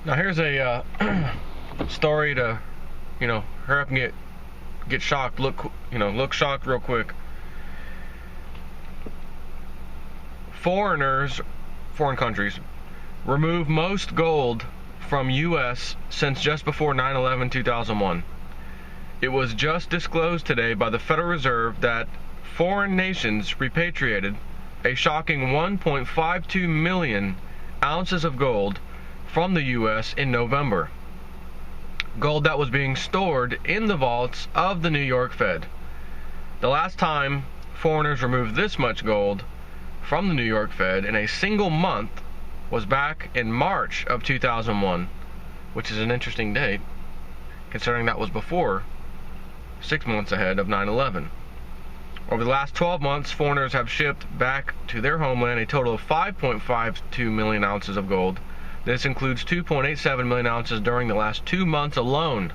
Now here's a story to, hurry up and get shocked. Look shocked real quick. Foreign countries, remove most gold from U.S. since just before 9/11/2001. It was just disclosed today by the Federal Reserve that foreign nations repatriated a shocking 1.52 million ounces of gold from the U.S. in November. Gold that was being stored in the vaults of the New York Fed. The last time foreigners removed this much gold from the New York Fed in a single month was back in March of 2001, which is an interesting date, considering that was before 6 months ahead of 9/11. Over the last 12 months, foreigners have shipped back to their homeland a total of 5.52 million ounces of gold. This includes 2.87 million ounces during the last 2 months alone.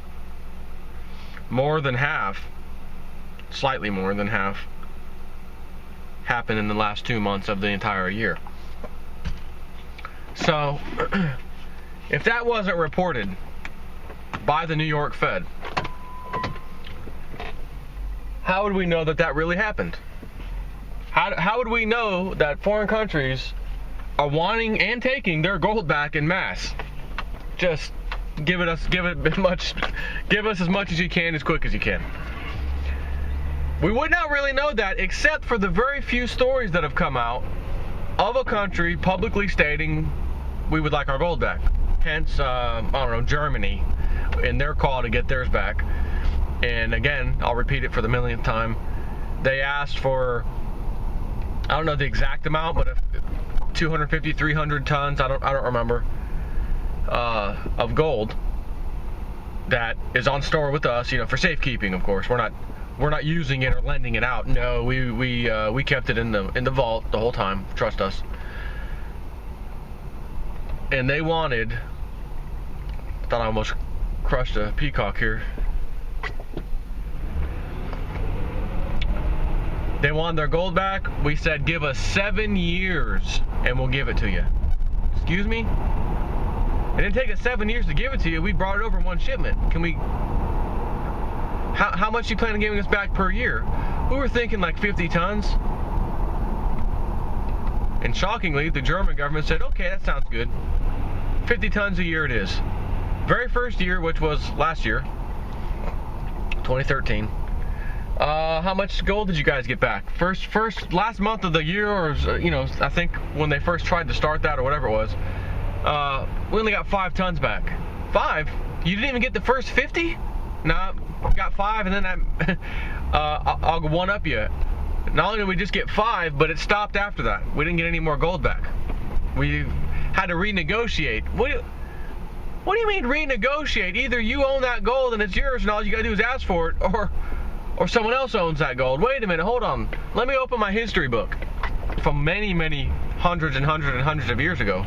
More than half, slightly more than half, happened in the last 2 months of the entire year. So, if that wasn't reported by the New York Fed, how would we know that that really happened? How would we know that foreign countries are wanting and taking their gold back in mass? Just give us as much as you can, as quick as you can. We would not really know that except for the very few stories that have come out of a country publicly stating we would like our gold back. Hence, Germany in their call to get theirs back. And again, I'll repeat it for the millionth time. They asked for, I don't know the exact amount, but 250, 300 tons, I don't remember, of gold that is on store with us, for safekeeping. Of course, we're not using it or lending it out. No, we kept it in the vault the whole time. Trust us. And they wanted, thought I almost crushed a peacock here. They wanted their gold back. We said, give us 7 years and we'll give it to you. Excuse me? It didn't take us 7 years to give it to you. We brought it over in one shipment. How much you plan on giving us back per year? We were thinking like 50 tons. And shockingly, the German government said, okay, that sounds good. 50 tons a year it is. Very first year, which was last year, 2013. How much gold did you guys get back? Last month of the year, or I think when they first tried to start that or whatever it was, we only got 5 tons back. 5? You didn't even get the first 50? No, got 5, and then I'll one up you. Not only did we just get 5, but it stopped after that. We didn't get any more gold back. We had to renegotiate. What do you mean renegotiate? Either you own that gold and it's yours, and all you gotta do is ask for it, or someone else owns that gold. Wait a minute, hold on. Let me open my history book from many, many hundreds and hundreds and hundreds of years ago,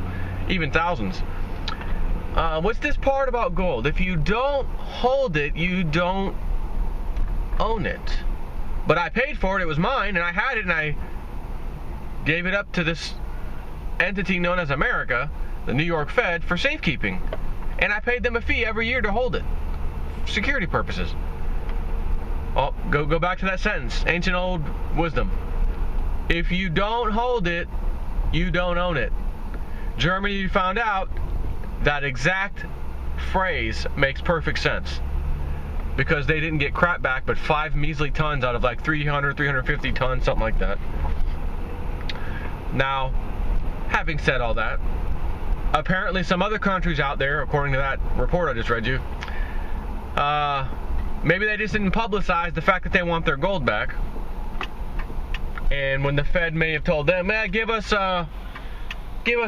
even thousands. What's this part about gold? If you don't hold it, you don't own it. But I paid for it, it was mine, and I had it, and I gave it up to this entity known as America, the New York Fed, for safekeeping. And I paid them a fee every year to hold it, for security purposes. Oh, go back to that sentence, ancient old wisdom. If you don't hold it, you don't own it. Germany found out that exact phrase makes perfect sense, because they didn't get crap back but 5 measly tons out of like 300, 350 tons, something like that. Now, having said all that, apparently some other countries out there, according to that report I just read you, maybe they just didn't publicize the fact that they want their gold back. And when the Fed may have told them, give us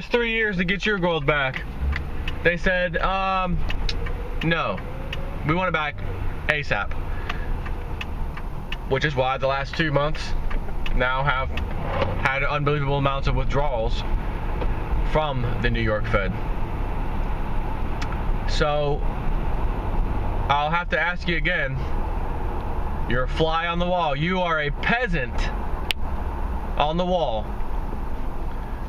3 years to get your gold back, they said, no, we want it back ASAP. Which is why the last 2 months now have had unbelievable amounts of withdrawals from the New York Fed. So I'll have to ask you again. You're a fly on the wall. You are a peasant on the wall.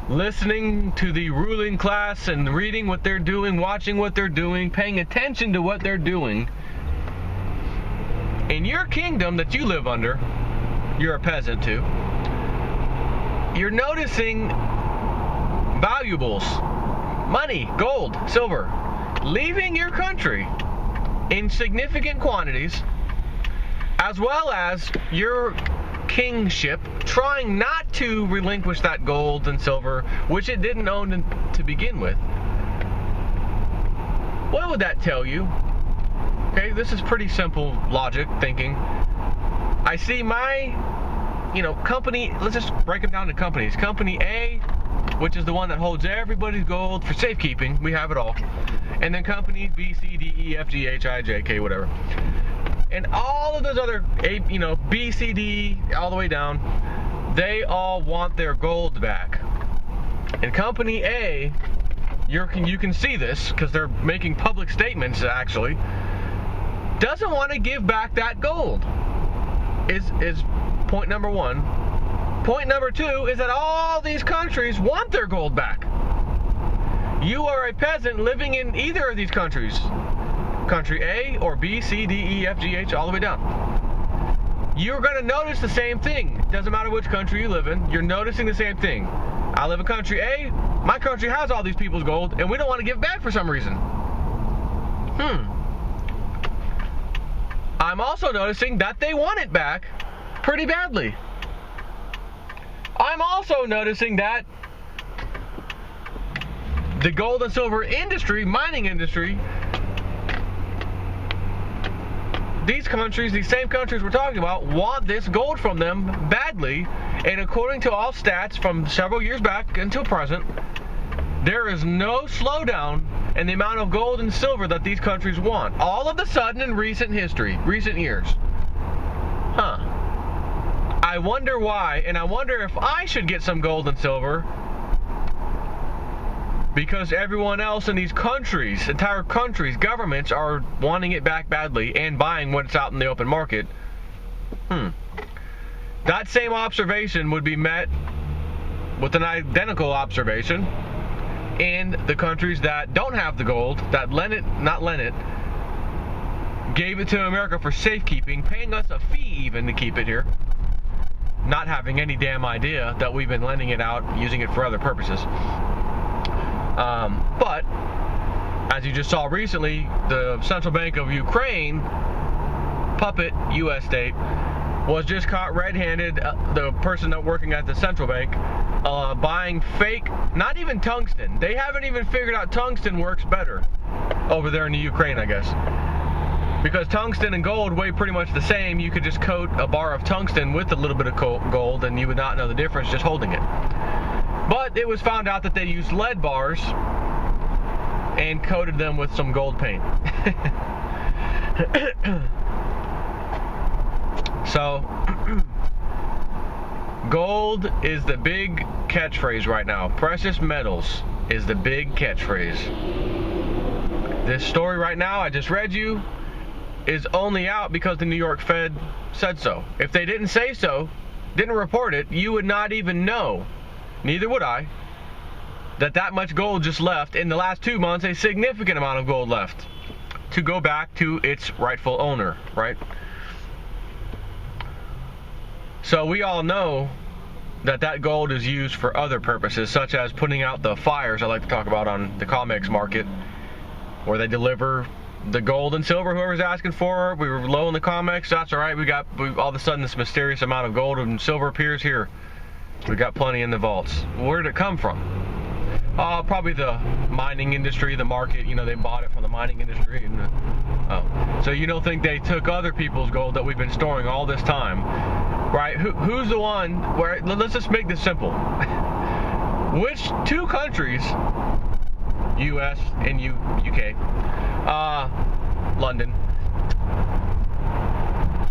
listening to the ruling class and reading what they're doing, watching what they're doing, paying attention to what they're doing, in your kingdom that you live under, you're a peasant too, you're noticing valuables, money, gold, silver, leaving your country in significant quantities, as well as your kingship trying not to relinquish that gold and silver, which it didn't own to begin with. What would that tell you? Okay, this is pretty simple logic thinking. I see my, company, let's just break them down to companies. Company A, which is the one that holds everybody's gold for safekeeping. We have it all. And then companies B, C, D, E, F, G, H, I, J, K, whatever. And all of those other, B, C, D, all the way down, they all want their gold back. And Company A, you can see this because they're making public statements actually, doesn't want to give back that gold. Is point number one. Point number two is that all these countries want their gold back. You are a peasant living in either of these countries. Country A or B, C, D, E, F, G, H, all the way down. You're going to notice the same thing. Doesn't matter which country you live in, you're noticing the same thing. I live in country A, my country has all these people's gold, and we don't want to give it back for some reason. I'm also noticing that they want it back pretty badly. I'm also noticing that the gold and silver industry, mining industry, these countries, these same countries we're talking about, want this gold from them badly. And according to all stats from several years back until present, there is no slowdown in the amount of gold and silver that these countries want. All of a sudden in recent history, recent years. I wonder why, and I wonder if I should get some gold and silver because everyone else in these countries, entire countries, governments are wanting it back badly and buying what's out in the open market. That same observation would be met with an identical observation in the countries that don't have the gold, that gave it to America for safekeeping, paying us a fee even to keep it here, not having any damn idea that we've been lending it out, using it for other purposes. But, as you just saw recently, the Central Bank of Ukraine, puppet U.S. state, was just caught red-handed, the person that working at the central bank, buying fake, not even tungsten. They haven't even figured out tungsten works better over there in the Ukraine, I guess. Because tungsten and gold weigh pretty much the same. You could just coat a bar of tungsten with a little bit of gold and you would not know the difference just holding it. But it was found out that they used lead bars and coated them with some gold paint. So, gold is the big catchphrase right now. Precious metals is the big catchphrase. This story right now I just read you is only out because the New York Fed said so. If they didn't say so, didn't report it, you would not even know, neither would I, that much gold just left. In the last 2 months, a significant amount of gold left to go back to its rightful owner, right? So we all know that gold is used for other purposes, such as putting out the fires I like to talk about on the COMEX market, where they deliver the gold and silver whoever's asking for it. We were low in the COMEX, that's all right. We all of a sudden this mysterious amount of gold and silver appears here. We got plenty in the vaults. Where did it come from? Probably the mining industry, the market. They bought it from the mining industry. And, so you don't think they took other people's gold that we've been storing all this time, right? Who's the one where? Let's just make this simple. Which two countries, U.S. and U.K., London,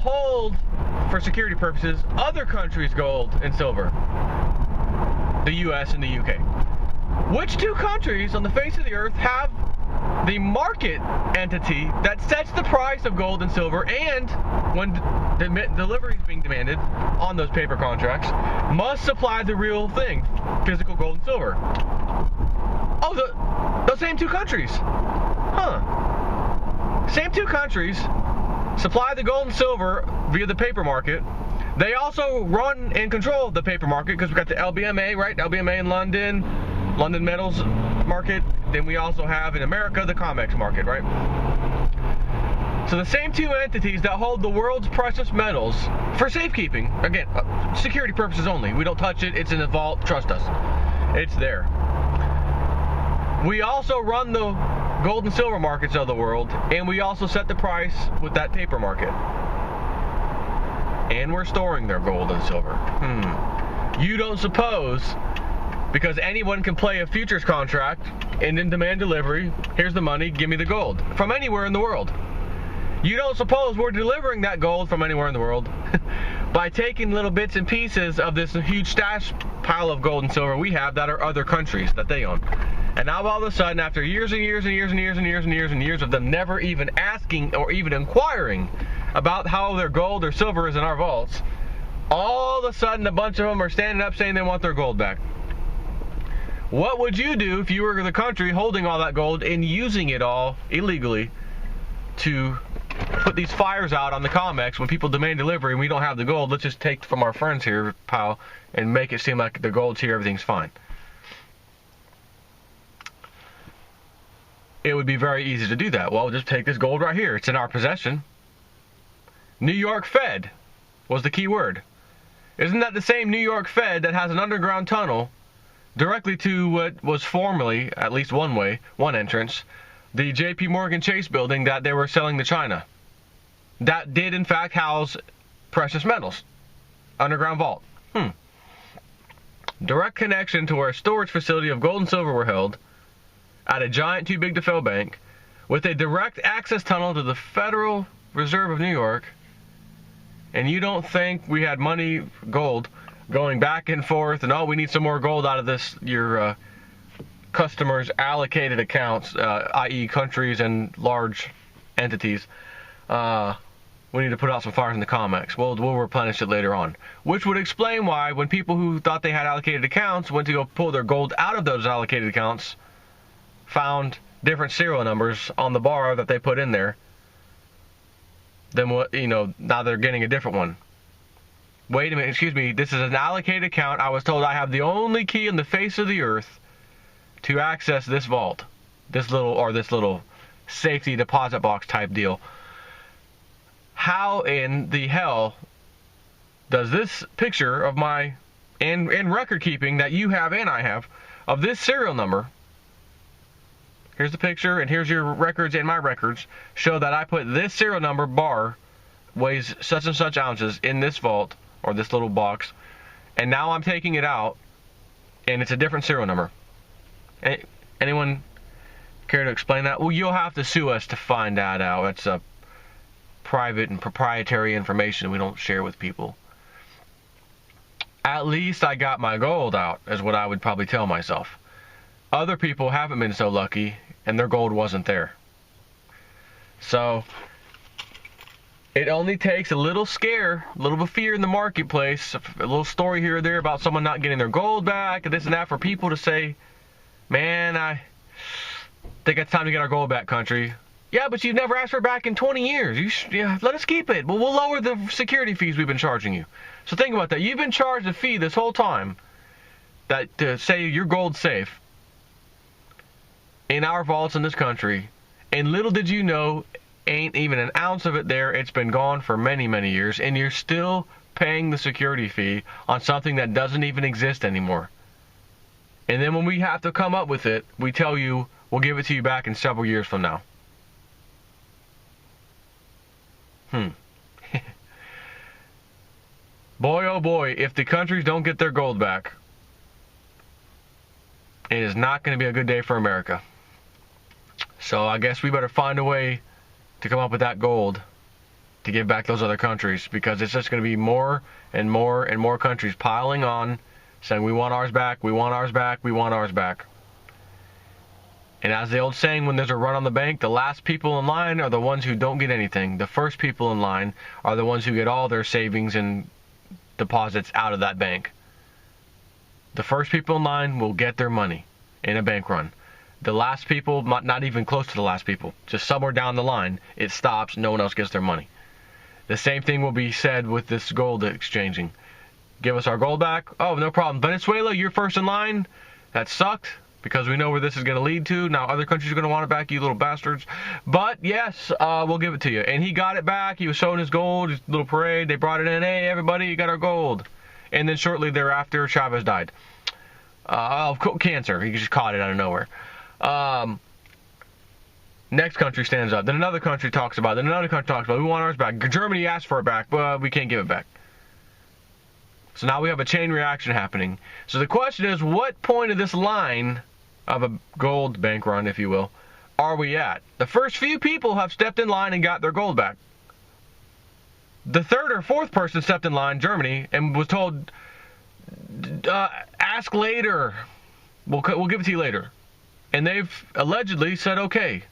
hold for security purposes other countries' gold and silver? The U.S. and the U.K. Which two countries on the face of the earth have the market entity that sets the price of gold and silver, and when delivery is being demanded on those paper contracts, must supply the real thing, physical gold and silver. Oh, those same two countries. Huh. Same two countries supply the gold and silver via the paper market. They also run and control the paper market because we've got the LBMA, right? LBMA in London, London Metals market. Then we also have in America the COMEX market, right? So the same two entities that hold the world's precious metals for safekeeping, again, security purposes only. We don't touch it. It's in the vault. Trust us. It's there. We also run the gold and silver markets of the world, and we also set the price with that paper market. And we're storing their gold and silver. You don't suppose, because anyone can play a futures contract and then demand delivery, here's the money, give me the gold, from anywhere in the world. You don't suppose we're delivering that gold from anywhere in the world by taking little bits and pieces of this huge stash pile of gold and silver we have that are other countries that they own. And now all of a sudden, after years and years and years and years and years and years and years of them never even asking or even inquiring about how their gold or silver is in our vaults, all of a sudden a bunch of them are standing up saying they want their gold back. What would you do if you were the country holding all that gold and using it all illegally to put these fires out on the COMEX when people demand delivery and we don't have the gold? Let's just take from our friends here, pal, and make it seem like the gold's here, everything's fine. It would be very easy to do that. Well, just take this gold right here. It's in our possession. New York Fed was the key word. Isn't that the same New York Fed that has an underground tunnel directly to what was formerly, at least one entrance, the J.P. Morgan Chase building that they were selling to China? That did, in fact, house precious metals. Underground vault. Direct connection to where a storage facility of gold and silver were held at a giant too-big-to-fail bank with a direct access tunnel to the Federal Reserve of New York. And you don't think we had money, gold, going back and forth, and we need some more gold out of this, your customers' allocated accounts, i.e. countries and large entities. We need to put out some fires in the COMEX. We'll replenish it later on. Which would explain why when people who thought they had allocated accounts went to go pull their gold out of those allocated accounts, found different serial numbers on the bar that they put in there, then what, now they're getting a different one. Wait a minute, excuse me, this is an allocated account. I was told I have the only key in the face of the earth to access this vault, this little safety deposit box type deal. How in the hell does this picture of my, and record keeping that you have and I have, of this serial number, here's the picture, and here's your records and my records, show that I put this serial number bar weighs such and such ounces in this vault, or this little box, and now I'm taking it out, and it's a different serial number. Anyone care to explain that? Well, you'll have to sue us to find that out. It's a private and proprietary information we don't share with people. At least I got my gold out, is what I would probably tell myself. Other people haven't been so lucky, and their gold wasn't there. So it only takes a little scare, a little bit of fear in the marketplace, a little story here or there about someone not getting their gold back, and this and that, for people to say, man, I think it's time to get our gold back, country. Yeah, but you've never asked for it back in 20 years. Let us keep it. Well, we'll lower the security fees we've been charging you. So think about that. You've been charged a fee this whole time that to say your gold's safe in our vaults in this country, and little did you know, ain't even an ounce of it there. It's been gone for many, many years, and you're still paying the security fee on something that doesn't even exist anymore. And then when we have to come up with it, we tell you we'll give it to you back in several years from now. Boy, oh boy, if the countries don't get their gold back, it is not going to be a good day for America. So I guess we better find a way to come up with that gold to give back those other countries, because it's just going to be more and more and more countries piling on, saying we want ours back, we want ours back, we want ours back. And as the old saying, when there's a run on the bank, the last people in line are the ones who don't get anything. The first people in line are the ones who get all their savings and deposits out of that bank. The first people in line will get their money in a bank run. The last people, not even close to the last people, just somewhere down the line, it stops, no one else gets their money. The same thing will be said with this gold exchanging. Give us our gold back. Oh, no problem. Venezuela, you're first in line. That sucked, because we know where this is going to lead to. Now other countries are going to want it back, you little bastards. But yes, we'll give it to you. And he got it back. He was showing his gold, his little parade. They brought it in. Hey, everybody, you got our gold. And then shortly thereafter, Chavez died. Of cancer. He just caught it out of nowhere. Next country stands up. Then another country talks about it. Then another country talks about it. We want ours back. Germany asked for it back, but we can't give it back. So now we have a chain reaction happening. So the question is, what point of this line of a gold bank run, if you will, are we at? The first few people have stepped in line and got their gold back. The third or fourth person stepped in line, Germany, and was told, ask later. We'll give it to you later. And they've allegedly said okay.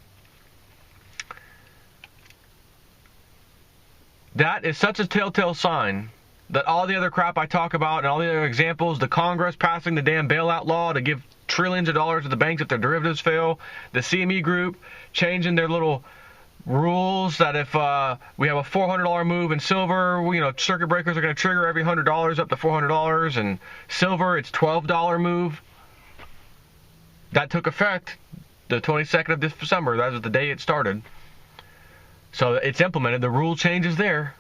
That is such a telltale sign that all the other crap I talk about and all the other examples, the Congress passing the damn bailout law to give trillions of dollars to the banks if their derivatives fail, the CME group changing their little rules that if we have a $400 move in silver, circuit breakers are going to trigger every $100 up to $400, and silver, it's $12 move. That took effect the 22nd of December. That was the day it started. So it's implemented. The rule changes there.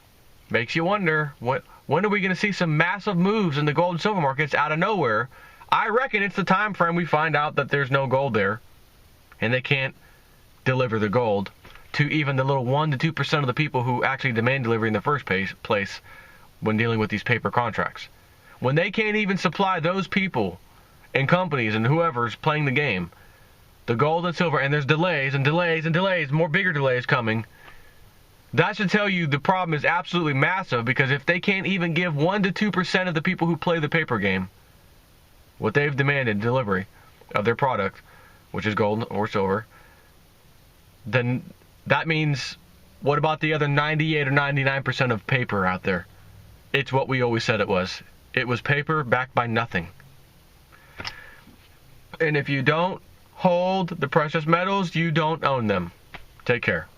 Makes you wonder, when are we going to see some massive moves in the gold and silver markets out of nowhere? I reckon it's the time frame we find out that there's no gold there, and they can't deliver the gold to even the little 1% to 2% of the people who actually demand delivery in the first place when dealing with these paper contracts. When they can't even supply those people and companies and whoever's playing the game the gold and silver, and there's delays and delays and delays, more bigger delays coming, that should tell you the problem is absolutely massive, because if they can't even give 1% to 2% of the people who play the paper game what they've demanded delivery of their product, which is gold or silver, then that means, what about the other 98 or 99% of paper out there? It's what we always said it was. It was paper backed by nothing. And if you don't hold the precious metals, you don't own them. Take care.